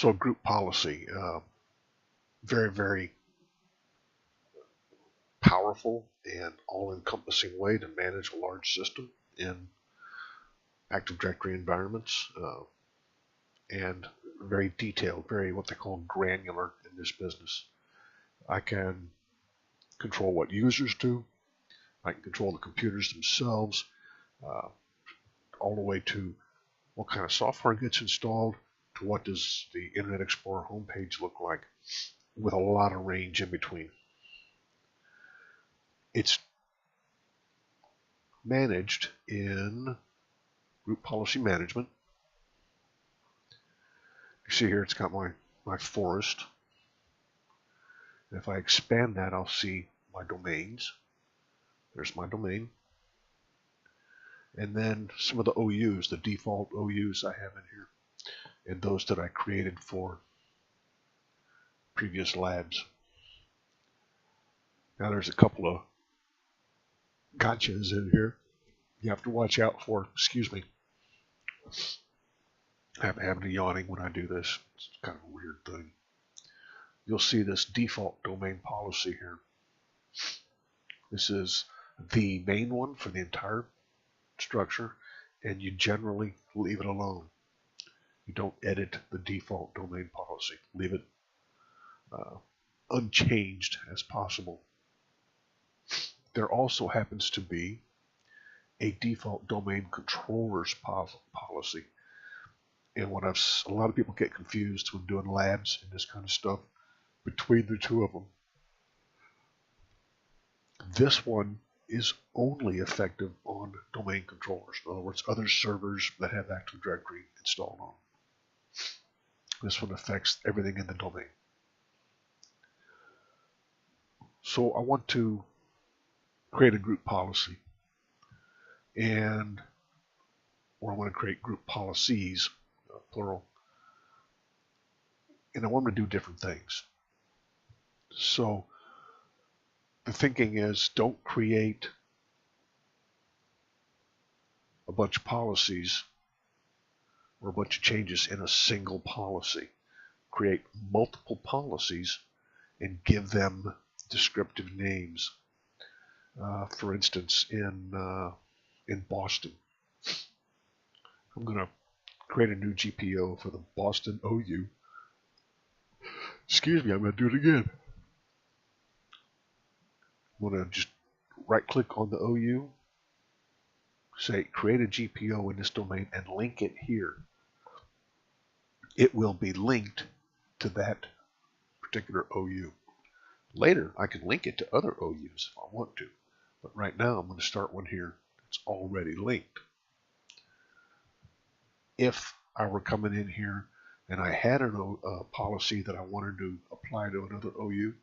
So group policy, very, very powerful and all-encompassing way to manage a large system in Active Directory environments, and very detailed, very what they call granular in this business. I can control what users do. I can control the computers themselves, uh, all the way to what kind of software gets installed, to what does the Internet Explorer homepage look like, with a lot of range in between. It's managed in Group Policy Management. You see here it's got my forest. And if I expand that, I'll see my domains. There's my domain. And then some of the OUs, the default OUs I have in here, and those that I created for previous labs. Now there's a couple of gotchas in here you have to watch out for. Excuse me. I'm having a yawning when I do this. It's kind of a weird thing. You'll see this default domain policy here. This is the main one for the entire structure, and you generally leave it alone. You don't edit the default domain policy. Leave it unchanged as possible. There also happens to be a default domain controllers policy. And what a lot of people get confused when doing labs and this kind of stuff between the two of them. This one is only effective on domain controllers. In other words, other servers that have Active Directory installed on. This one affects everything in the domain. So I want to create a group policy, or I want to create group policies, plural, and I want to do different things. So the thinking is, don't create a bunch of policies or a bunch of changes in a single policy. Create multiple policies and give them descriptive names. For instance, in Boston, I'm going to create a new GPO for the Boston OU. Excuse me, I'm going to do it again. I'm going to just right-click on the OU, say create a GPO in this domain, and link it here. It will be linked to that particular OU. Later, I can link it to other OUs if I want to, but right now I'm going to start one here that's already linked. If I were coming in here and I had a policy that I wanted to apply to another OU,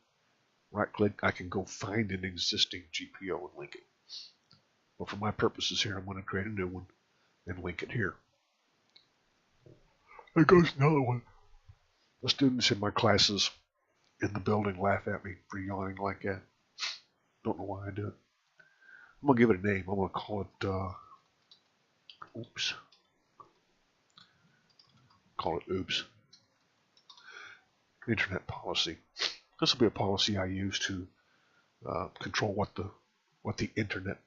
right-click, I can go find an existing GPO and link it. But for my purposes here, I'm going to create a new one and link it here. There goes another one. The students in my classes in the building laugh at me for yawning like that. Don't know why I do it. I'm going to give it a name. I'm going to call it, oops. Call it oops. Internet policy. This will be a policy I use to control what the Internet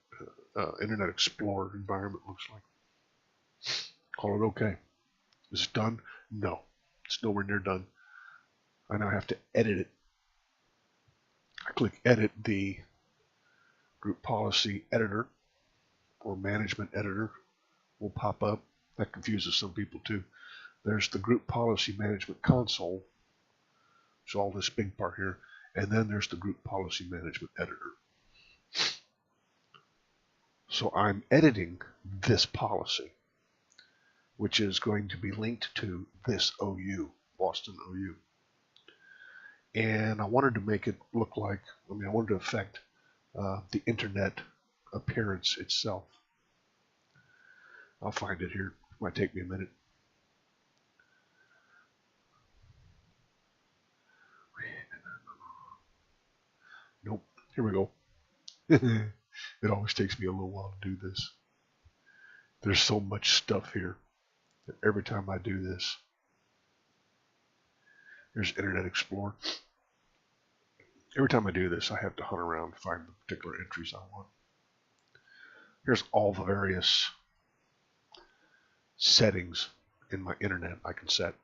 Explorer environment looks like. Call it OK. Is it done? No, it's nowhere near done. I now have to edit it. I click Edit. The Group Policy Editor or Management Editor will pop up. That confuses some people too. There's the Group Policy Management Console, so all this big part here, and then there's the Group Policy Management Editor. So I'm editing this policy, which is going to be linked to this OU, Boston OU. And I wanted to make it look like, I wanted to affect the internet appearance itself. I'll find it here. It might take me a minute. Nope. Here we go. It always takes me a little while to do this. There's so much stuff here that every time I do this, Here's Internet Explorer. Every time I do this, I have to hunt around to find the particular entries I want. Here's all the various settings in my internet I can set.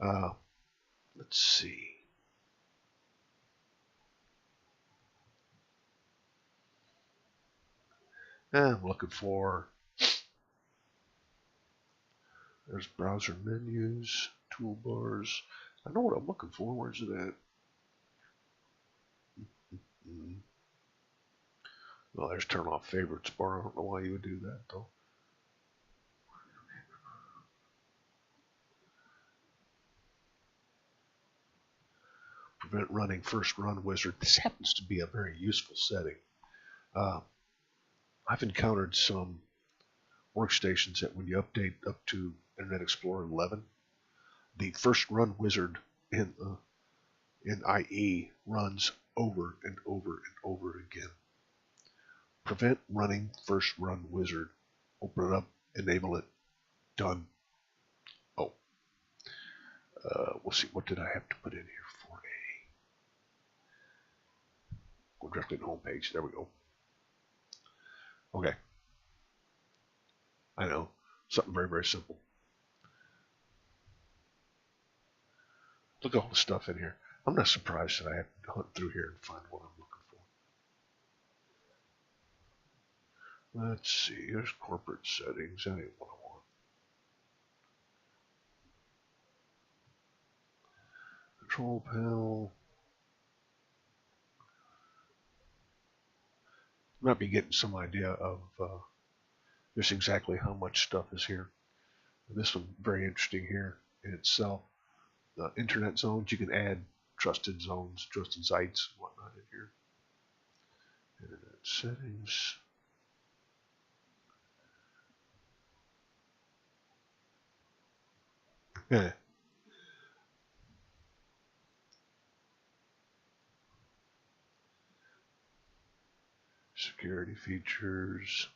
Let's see. I'm looking for, there's browser menus, toolbars. I know what I'm looking for. Where's it at? Well, there's turn off favorites bar. I don't know why you would do that though. Prevent running first run wizard. This happens to be a very useful setting. I've encountered some workstations that when you update up to Internet Explorer 11, the first run wizard in IE runs over and over and over again. Prevent running first run wizard. Open it up, enable it, done. Oh, we'll see. What did I have to put in here for a? Go directly to the home page. There we go. Okay. I know. Something very, very simple. Look at all the stuff in here. I'm not surprised that I have to hunt through here and find what I'm looking for. Let's see. There's corporate settings. That ain't what I want. Control panel. You might be getting some idea of just exactly how much stuff is here. This one very interesting here in itself. The internet zones, you can add trusted zones, trusted sites, and whatnot in here. Internet settings. Yeah. Security features.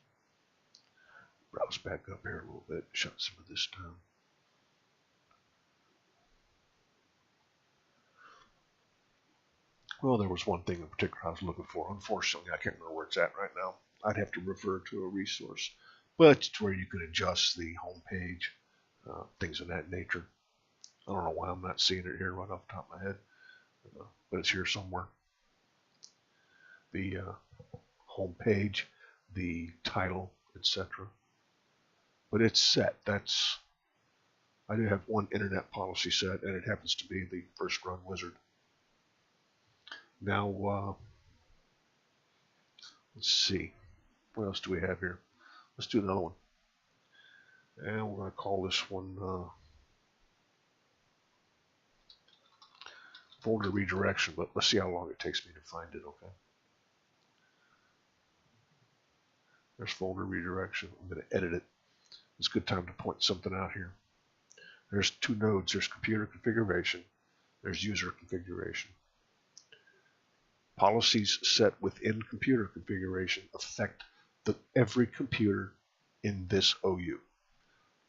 Browse back up here a little bit, shut some of this down. Well, there was one thing in particular I was looking for. Unfortunately, I can't remember where it's at right now. I'd have to refer to a resource. But it's where you can adjust the home page, things of that nature. I don't know why I'm not seeing it here right off the top of my head, but it's here somewhere. The home page, the title, etc. But it's set. I do have one internet policy set, and it happens to be the first run wizard. Now, let's see. What else do we have here? Let's do another one. And we're going to call this one folder redirection, but let's see how long it takes me to find it, okay? There's folder redirection. I'm going to edit it. It's a good time to point something out here. There's two nodes. There's computer configuration. There's user configuration. Policies set within computer configuration affect every computer in this OU.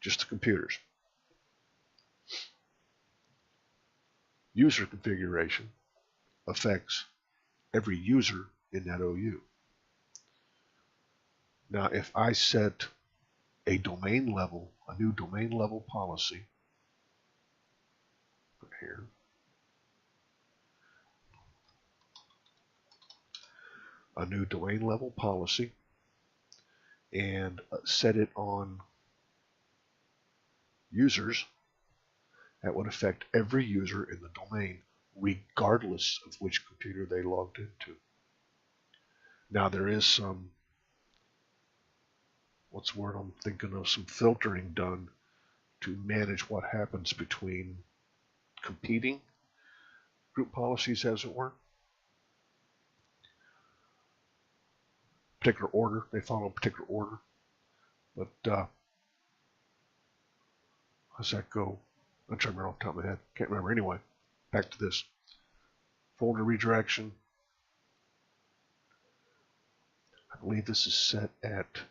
Just the computers. User configuration affects every user in that OU. Now, if I set a new domain level policy, put here, a new domain level policy, and set it on users, that would affect every user in the domain, regardless of which computer they logged into. Now, there is some, what's the word I'm thinking of, some filtering done to manage what happens between competing group policies, as it were. Particular order, they follow a particular order. But how's that go? I'm trying to remember off the top of my head. Can't remember anyway. Back to this. Folder redirection. I believe this is set at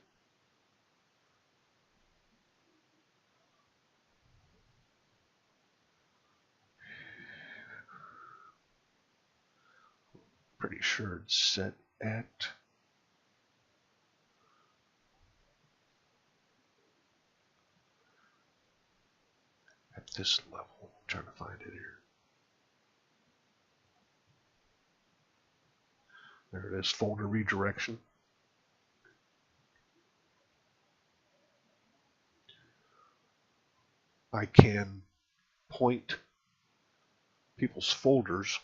Pretty sure it's set at this level. I'm trying to find it here. There it is, folder redirection. I can point people's folders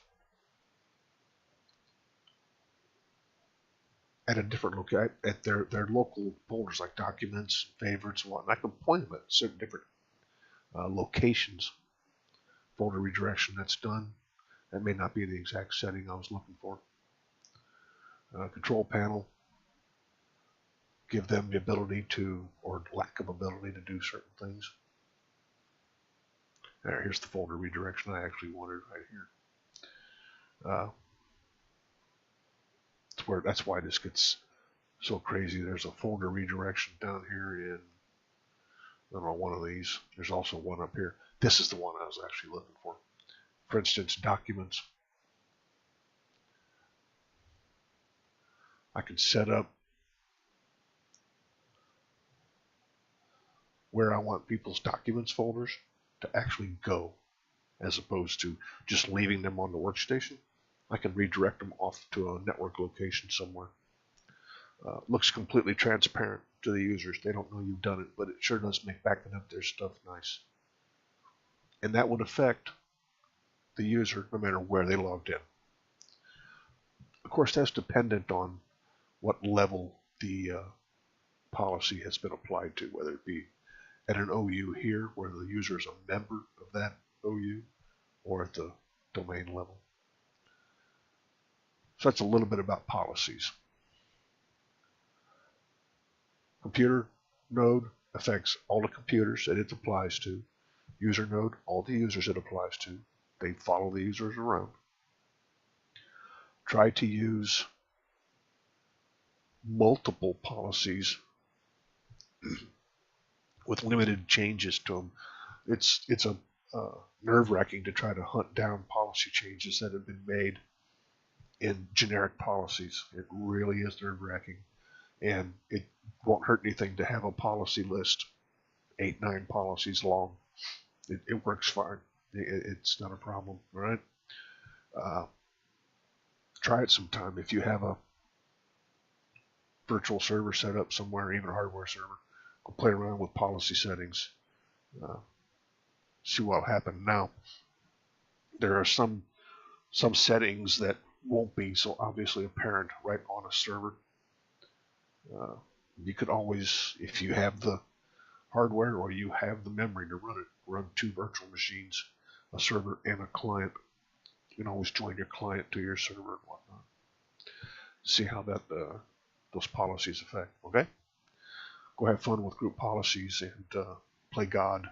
at a different location, at their local folders, like documents, favorites, and whatnot. I can point them at certain different locations. Folder redirection, that's done. That may not be the exact setting I was looking for. Control panel, give them the ability to, or lack of ability to do certain things. There, here's the folder redirection I actually wanted right here. That's why this gets so crazy. There's a folder redirection down here in, I don't know, one of these. There's also one up here. This is the one I was actually looking for. For instance, documents. I can set up where I want people's documents folders to actually go, as opposed to just leaving them on the workstation. I can redirect them off to a network location somewhere. Looks completely transparent to the users. They don't know you've done it, but it sure does make backing up their stuff nice. And that would affect the user no matter where they logged in. Of course, that's dependent on what level the policy has been applied to, whether it be at an OU here, where the user is a member of that OU, or at the domain level. So that's a little bit about policies. Computer node affects all the computers that it applies to. User node, all the users it applies to. They follow the users around. Try to use multiple policies with limited changes to them. It's a nerve-wracking to try to hunt down policy changes that have been made in generic policies. It really is nerve-wracking, and it won't hurt anything to have a policy list, 8-9 policies long. It works fine. It's not a problem, all right? Try it sometime. If you have a virtual server set up somewhere, even a hardware server, go play around with policy settings. See what'll happen. Now, there are some settings that won't be so obviously apparent right on a server. You could always, if you have the hardware or you have the memory to run it, run 2 virtual machines, a server and a client. You can always join your client to your server and whatnot. See how that those policies affect. Okay? Go have fun with group policies and play God.